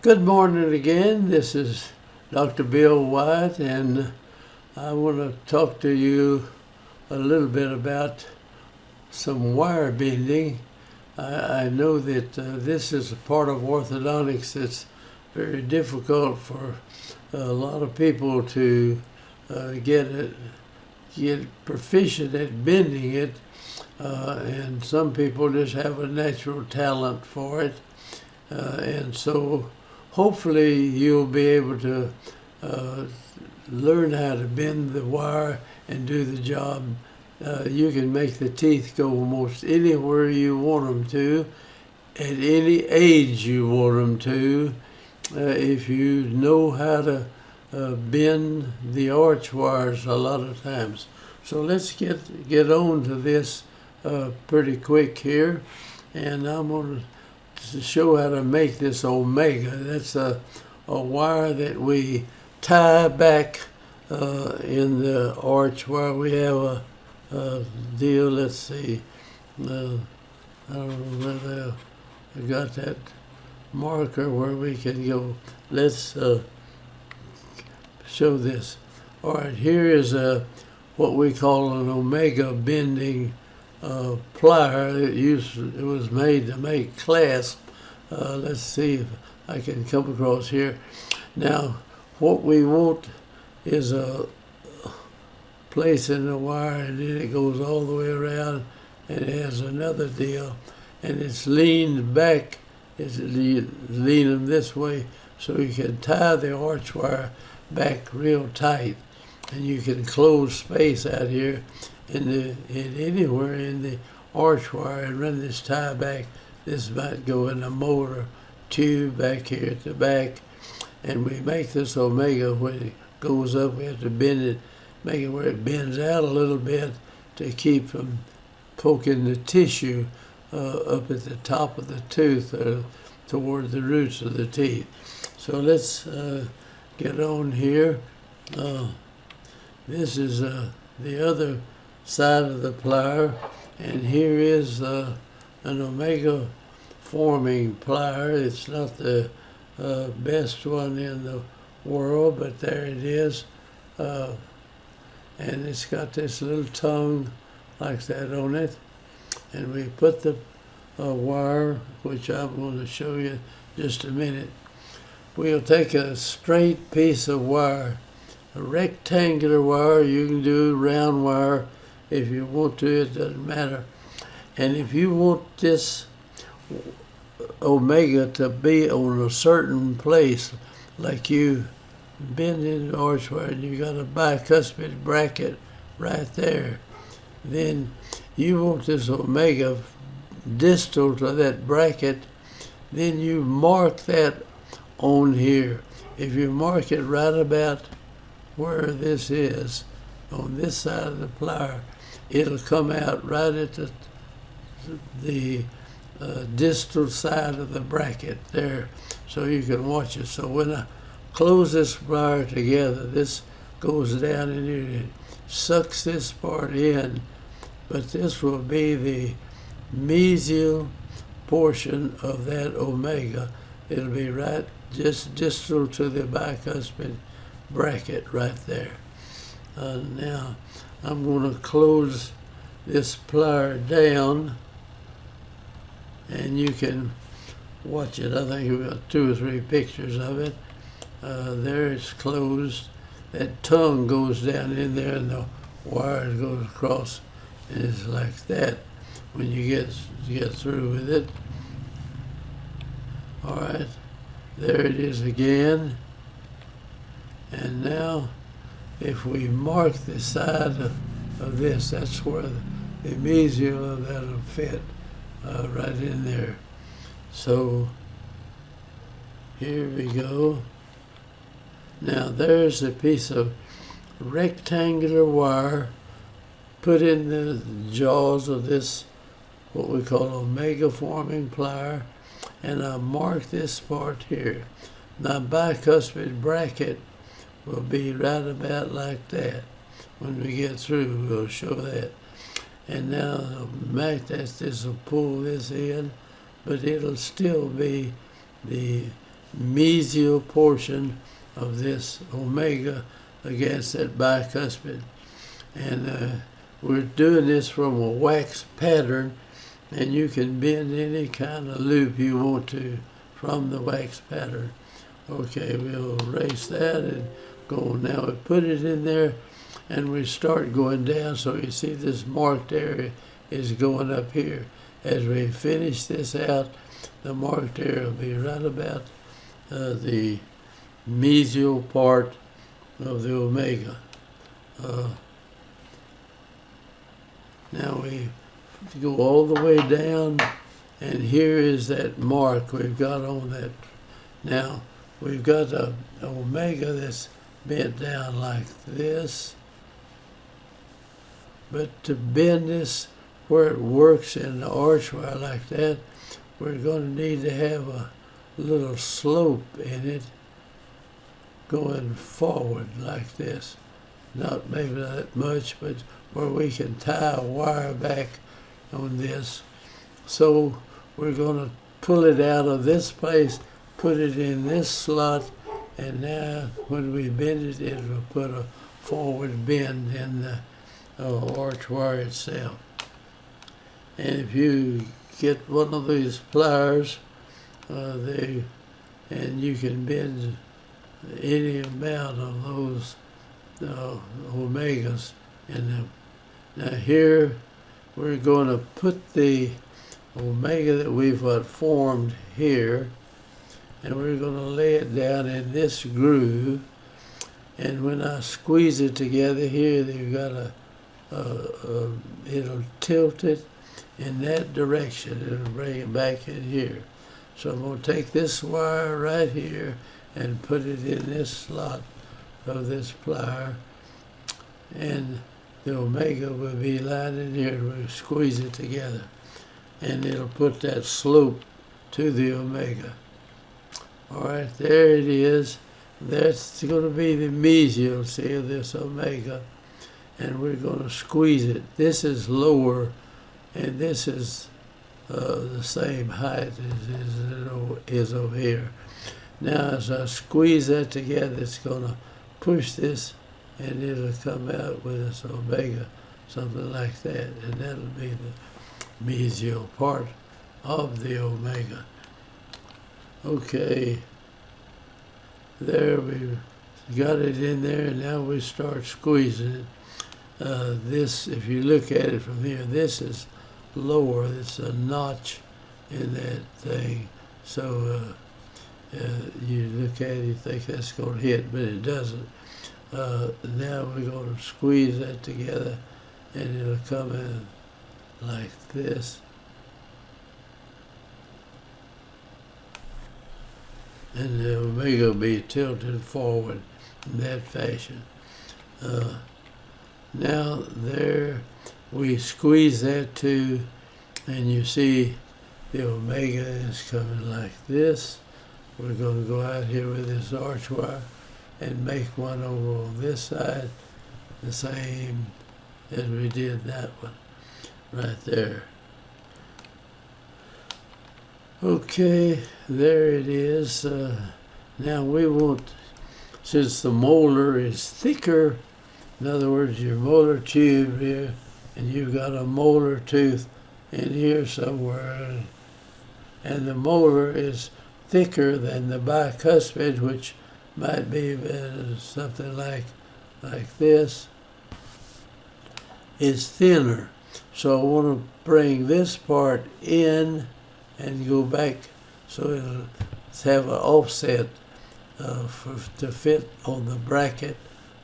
Good morning again. This is Dr. Bill White, and I want to talk to you a little bit about some wire bending. I know that this is a part of orthodontics that's very difficult for a lot of people to get proficient at bending it, and some people just have a natural talent for it, and so hopefully you'll be able to learn how to bend the wire and do the job. You can make the teeth go almost anywhere you want them to, at any age you want them to, if you know how to bend the arch wires a lot of times. So let's get on to this pretty quick here, and I'm going to show how to make this omega. That's a wire that we tie back in the arch where we have a deal. Let's see, I don't know whether I got that marker where we can go. Let's show this. All right, here is what we call an omega bending plier. It was made to make clasp. Let's see if I can come across here. Now, what we want is a place in the wire, and then it goes all the way around, and it has another deal, and it's leaned back. It's lean them this way, so you can tie the arch wire back real tight, and you can close space out here in anywhere in the arch wire and run this tie back. This might go in a molar tube back here at the back, and we make this omega when it goes up. We have to bend it, make it where it bends out a little bit to keep from poking the tissue up at the top of the tooth toward the roots of the teeth. So let's get on here. This is the other side of the plier, and here is an omega forming plier. It's not the best one in the world, but there it is, and it's got this little tongue like that on it, and we put the wire, which I'm going to show you just a minute. We'll take a straight piece of wire, a rectangular wire. You can do round wire if you want to, it doesn't matter. And if you want this omega to be on a certain place, like you bend in the arch wire and you got a bicuspid bracket right there, then you want this omega distal to that bracket, then you mark that on here. If you mark it right about where this is, on this side of the plier, it'll come out right at the distal side of the bracket there, so you can watch it. So when I close this plier together, this goes down in here and sucks this part in, but this will be the mesial portion of that omega. It'll be right just distal to the bicuspid bracket right there. Now I'm going to close this plier down, and you can watch it. I think we've got 2 or 3 pictures of it. There it's closed. That tongue goes down in there, and the wire goes across, and it's like that when you get through with it. All right, there it is again. And now, if we mark the side of this, that's where the mesial of that will fit right in there. So here we go. Now there's a piece of rectangular wire put in the jaws of this, what we call omega forming plier, and I mark this part here. My bicuspid bracket will be right about like that. When we get through, we'll show that. And now this will pull this in, but it'll still be the mesial portion of this omega against that bicuspid. And we're doing this from a wax pattern, and you can bend any kind of loop you want to from the wax pattern. Okay, we'll erase that and go. Now we put it in there, and we start going down. So you see this marked area is going up here. As we finish this out, the marked area will be right about the mesial part of the omega. Now we go all the way down, and here is that mark we've got on that. Now we've got a omega that's bent down like this, but to bend this where it works in the archwire like that, we're going to need to have a little slope in it going forward like this. Not maybe that much, but where we can tie a wire back on this. So we're going to pull it out of this place, put it in this slot, and now when we bend it, it will put a forward bend in the archwire itself. And if you get one of these pliers, and you can bend any amount of those omegas in them. Now here we're going to put the omega that we've formed here, and we're going to lay it down in this groove. And when I squeeze it together here, you've got it'll tilt it in that direction. It'll bring it back in here. So I'm going to take this wire right here and put it in this slot of this plier, and the omega will be lying in here, and we'll squeeze it together, and it'll put that slope to the omega. All right, there it is. That's going to be the mesial, see, of this omega, and we're going to squeeze it. This is lower, and this is the same height as it is over here. Now, as I squeeze that together, it's going to push this, and it'll come out with this omega, something like that, and that'll be the mesial part of the omega. Okay, there we got it in there, and now we start squeezing it. This, if you look at it from here, this is lower. It's a notch in that thing. So you look at it, you think that's going to hit, but it doesn't. Now we're going to squeeze that together, and it'll come in like this. And the omega will be tilted forward in that fashion. Now there we squeeze that too, and you see the omega is coming like this. We're going to go out here with this archwire and make one over on this side, the same as we did that one, right there. Okay, there it is. Now we want, since the molar is thicker, in other words, your molar tube here, and you've got a molar tooth in here somewhere, and the molar is thicker than the bicuspid, which might be something like this, is thinner. So I want to bring this part in and go back so it'll have an offset to fit on the bracket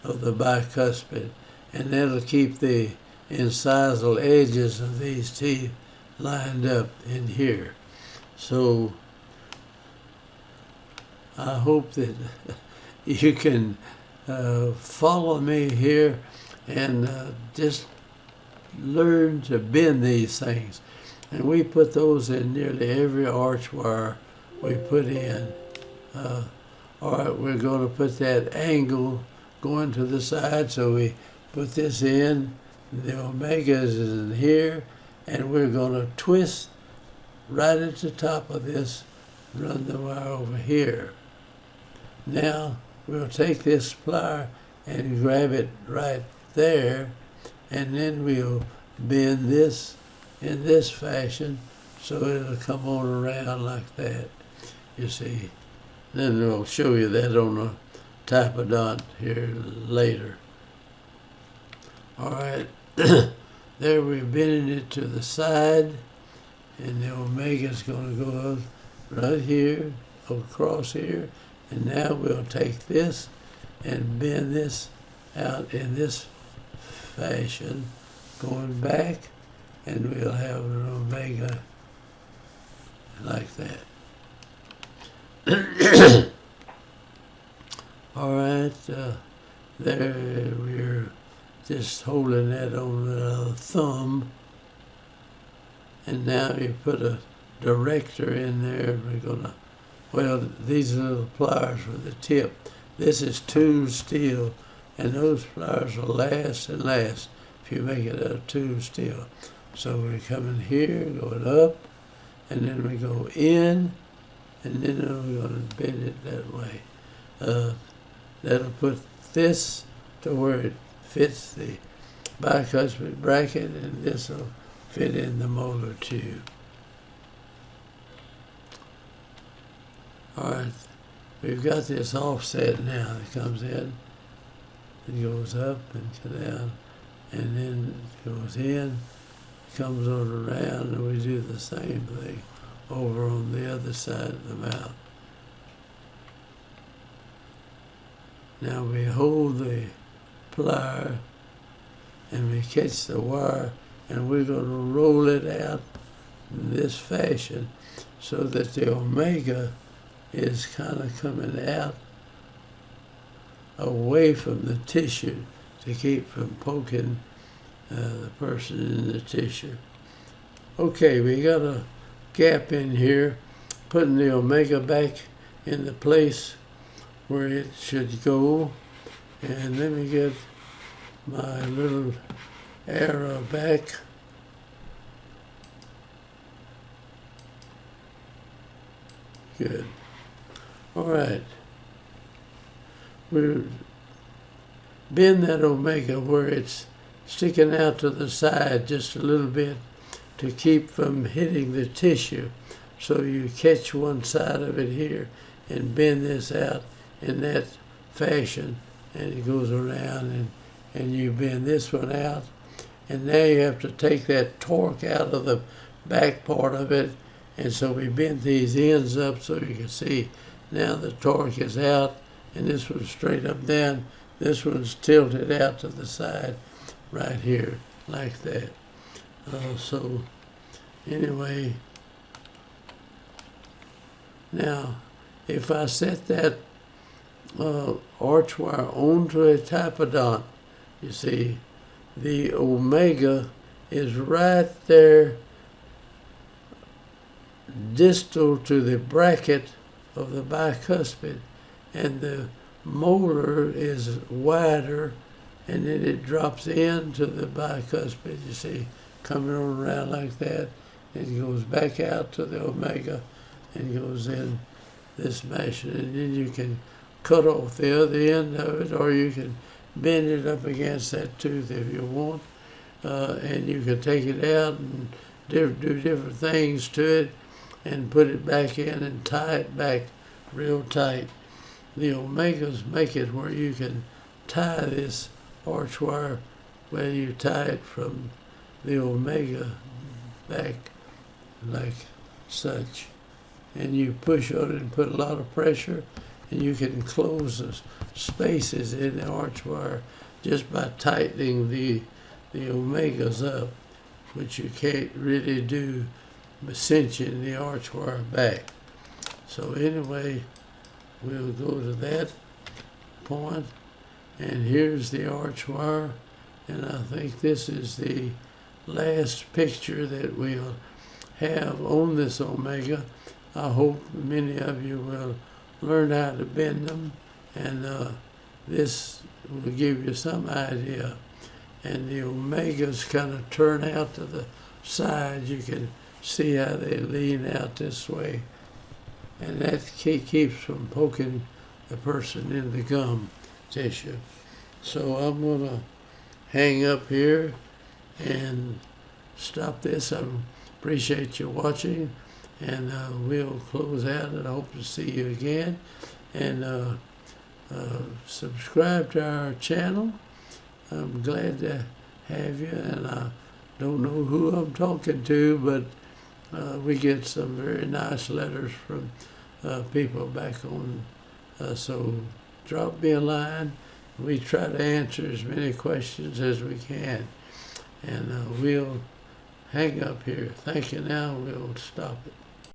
of the bicuspid, and that'll keep the incisal edges of these teeth lined up in here. So I hope that you can follow me here and just learn to bend these things. And we put those in nearly every archwire we put in. All right, we're going to put that angle going to the side, so we put this in. The omegas is in here, and we're going to twist right at the top of this, run the wire over here. Now we'll take this plier and grab it right there, and then we'll bend this in this fashion so it'll come on around like that, you see. Then we'll show you that on a typodont here later. All right, there we're bending it to the side, and the omega's going to go right here, across here, and now we'll take this and bend this out in this fashion, going back, and we'll have an omega like that. All right, there we're just holding that on the thumb, and now you put a director in there. We're gonna, well, these little pliers with the tip. This is tool steel, and those pliers will last and last if you make it out of tool steel. So we're coming here, going up, and then we go in, and then we're going to bend it that way. That'll put this to where it fits the bicuspid bracket, and this will fit in the molar tube. All right, we've got this offset now that comes in. It goes up and down, and then it goes in, comes on around, and we do the same thing over on the other side of the mouth. Now we hold the plier and we catch the wire, and we're going to roll it out in this fashion so that the omega is kind of coming out away from the tissue to keep from poking the person in the tissue. Okay, we got a gap in here, putting the omega back in the place where it should go. And let me get my little arrow back. Good. All right. We bend that omega where it's sticking out to the side just a little bit to keep from hitting the tissue. So you catch one side of it here and bend this out in that fashion, and it goes around, and you bend this one out, and now you have to take that torque out of the back part of it, and so we bent these ends up so you can see now the torque is out, and this one's straight up down, this one's tilted out to the side right here like that. So anyway, now if I set that archwire onto a typodont, you see the omega is right there distal to the bracket of the bicuspid, and the molar is wider, and then it drops into the bicuspid, you see, coming around like that, and goes back out to the omega and goes in this fashion, and then you can cut off the other end of it, or you can bend it up against that tooth if you want, and you can take it out and do different things to it and put it back in and tie it back real tight. The omegas make it where you can tie this archwire, where you tie it from the omega back like such, and you push on it and put a lot of pressure, and you can close the spaces in the archwire just by tightening the omegas up, which you can't really do by cinching the archwire back. So anyway, we'll go to that point, and here's the archwire, and I think this is the last picture that we'll have on this omega. I hope many of you will learn how to bend them, and this will give you some idea. And the omegas kind of turn out to the sides. You can see how they lean out this way, and that keeps from poking the person in the gum tissue. So I'm going to hang up here and stop this. I appreciate you watching, and we'll close out, and I hope to see you again. And subscribe to our channel. I'm glad to have you, and I don't know who I'm talking to, but we get some very nice letters from people back on. So drop me a line. We try to answer as many questions as we can. And we'll hang up here. Thank you now. We'll stop it.